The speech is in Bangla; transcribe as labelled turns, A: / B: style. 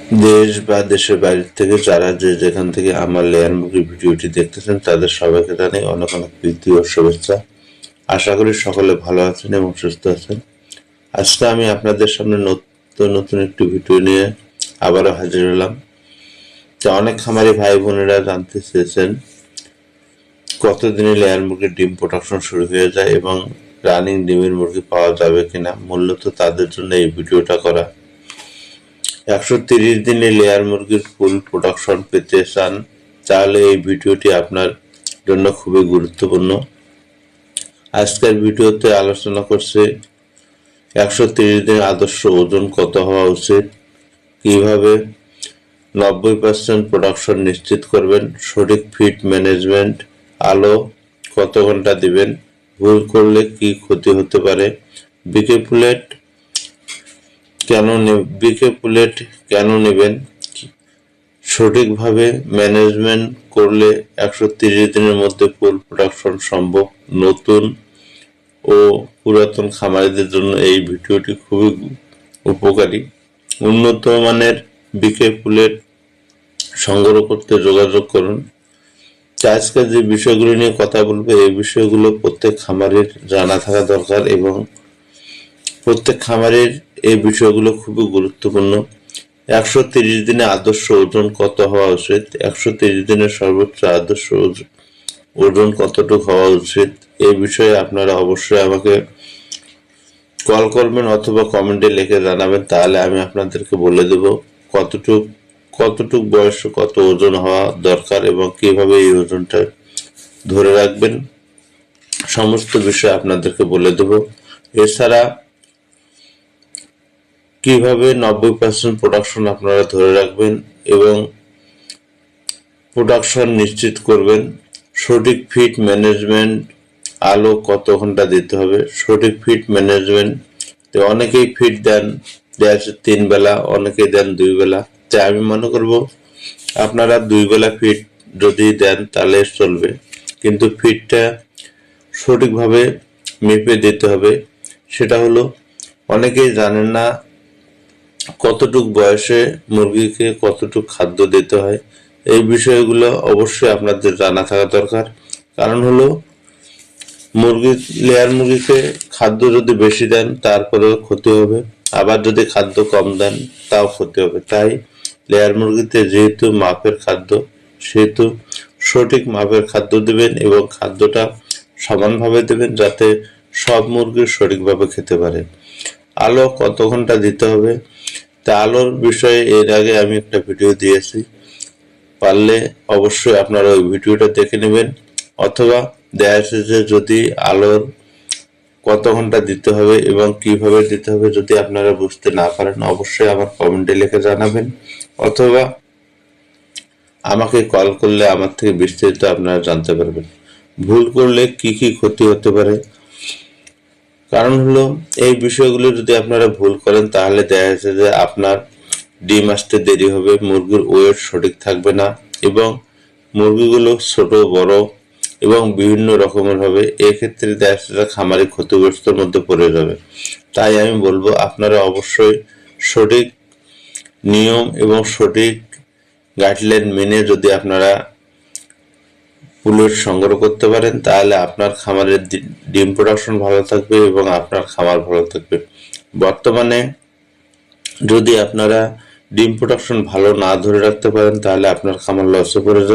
A: দেশ বা দেশের বাইরে থেকে যারা যেখান থেকে আমার লেয়ার মুরগির ভিডিওটি দেখতেছেন তাদের সবাইকে জানাই অনেক অনেক প্রীতি ও শুভেচ্ছা। আশা করি সকলে ভালো আছেন এবং সুস্থ আছেন। আজকে আমি আপনাদের সামনে নতুন নতুন একটি ভিডিও নিয়ে আবারও হাজির হলাম। তো অনেক খামারি ভাই বোনেরা জানতে চেয়েছেন কতদিনে লেয়ার মুরগির ডিম প্রোডাকশন শুরু হয়ে যায় এবং রানিং ডিমের মুরগি পাওয়া যাবে কিনা। মূলত তাদের জন্য এই ভিডিওটা করা। 130 দিনে লেয়ার মুরগির ফুল প্রোডাকশন পেতে চান তাহলে এই ভিডিওটি আপনার জন্য খুবই গুরুত্বপূর্ণ। আজকের ভিডিওতে আলোচনা করছে 130 দিনের আদর্শ ওজন কত হওয়া উচিত, কিভাবে 90% প্রোডাকশন নিশ্চিত করবেন, সঠিক ফিড ম্যানেজমেন্ট, আলো কত ঘন্টা দিবেন, ভুল করলে কি ক্ষতি হতে পারে, বিকে পুলেট কেন নেবেন, সঠিকভাবে ম্যানেজমেন্ট করলে 130 দিনের মধ্যে ফুল প্রোডাকশন সম্ভব। নতুন ও পুরাতন খামারিদের জন্য এই ভিডিওটি খুবই উপকারী। উন্নত মানের বিকে পুলেট সংগ্রহ করতে যোগাযোগ করুন। আজকে যে বিষয়গুলো নিয়ে কথা বলবো এই বিষয়গুলো প্রত্যেক খামারের জানা থাকা দরকার এবং প্রত্যেক খামারের এই বিষয়গুলো খুবই গুরুত্বপূর্ণ। 130 দিনে আদর্শ ওজন কত হওয়া উচিত, 130 দিনের সর্বোচ্চ আদর্শ ওজন কতটুকু হওয়া উচিত, এই বিষয়ে আপনারা অবশ্যই আমাকে কল করবেন অথবা কমেন্টে লিখে জানাবেন। তাহলে আমি আপনাদেরকে বলে দেব কতটুক বয়সে কত ওজন হওয়া দরকার এবং কিভাবে এই ওজনটা ধরে রাখবেন, সমস্ত বিষয় আপনাদেরকে বলে দেব। এছাড়া কিভাবে 90% প্রোডাকশন আপনারা ধরে রাখবেন এবং প্রোডাকশন নিশ্চিত করবেন, সঠিক ফিড ম্যানেজমেন্ট, আলো কত ঘন্টা দিতে হবে, সঠিক ফিড ম্যানেজমেন্ট। অনেকেই ফিড দেন 3 বেলা, অনেকেই দেন 2 বেলা। তাই আমি মনে করব আপনারা 2 বেলা ফিড যদি দেন তাহলে চলবে, কিন্তু ফিডটা সঠিকভাবে মেপে দিতে হবে। সেটা হলো অনেকেই জানেন না কতটুক বয়সে মুরগিকে কতটুক খাদ্য দিতে হয়। এই বিষয়গুলো অবশ্যই আপনাদের জানা থাকা দরকার। কারণ হলো লেয়ার মুরগিকে খাদ্য যদি বেশি দেন তারপরেও ক্ষতি হবে, আবার যদি খাদ্য কম দেন তাও ক্ষতি হবে। তাই লেয়ার মুরগিতে যেহেতু মাপের খাদ্য সেহেতু সঠিক মাপের খাদ্য দিবেন এবং খাদ্যটা সমানভাবে দেবেন যাতে সব মুরগি সঠিকভাবে খেতে পারে। আলো কত ঘন্টা দিতে হবে, তা আলোর বিষয়ে এর আগে আমি একটা ভিডিও দিয়েছি, পারলে অবশ্যই আপনারা ওই ভিডিওটা দেখে নেবেন। অথবা দেখা যাচ্ছে যে যদি আলোর কত ঘন্টা দিতে হবে এবং কিভাবে দিতে হবে যদি আপনারা বুঝতে না পারেন অবশ্যই আমার কমেন্টে লিখে জানাবেন অথবা আমাকে কল করলে আমার থেকে বিস্তারিত আপনারা জানতে পারবেন। ভুল করলে কি কি ক্ষতি হতে পারে, কারণ হলো এই বিষয়গুলো যদি আপনারা ভুল করেন তাহলে দেখা যাচ্ছে যে আপনার ডিম আসতে দেরি হবে, মুরগির ওয়েট সঠিক থাকবে না এবং মুরগিগুলো ছোট বড় এবং বিভিন্ন রকমের হবে। এক্ষেত্রে দেখা যাচ্ছে যে খামারি ক্ষতিগ্রস্তর মধ্যে পড়ে যাবে। তাই আমি বলবো আপনারা অবশ্যই সঠিক নিয়ম এবং সঠিক গাইডলাইন মেনে যদি আপনারা পুলেট সংগ্রহ করতে পারেন তাহলে আপনার খামারের ডিম প্রোডাকশন ভালো থাকবে এবং আপনার খামার ভালো থাকবে। বর্তমানে যদি আপনারা ডিম প্রোডাকশন ভালো না ধরে রাখতে পারেন তাহলে আপনার খামার লসে পড়ে যাবে।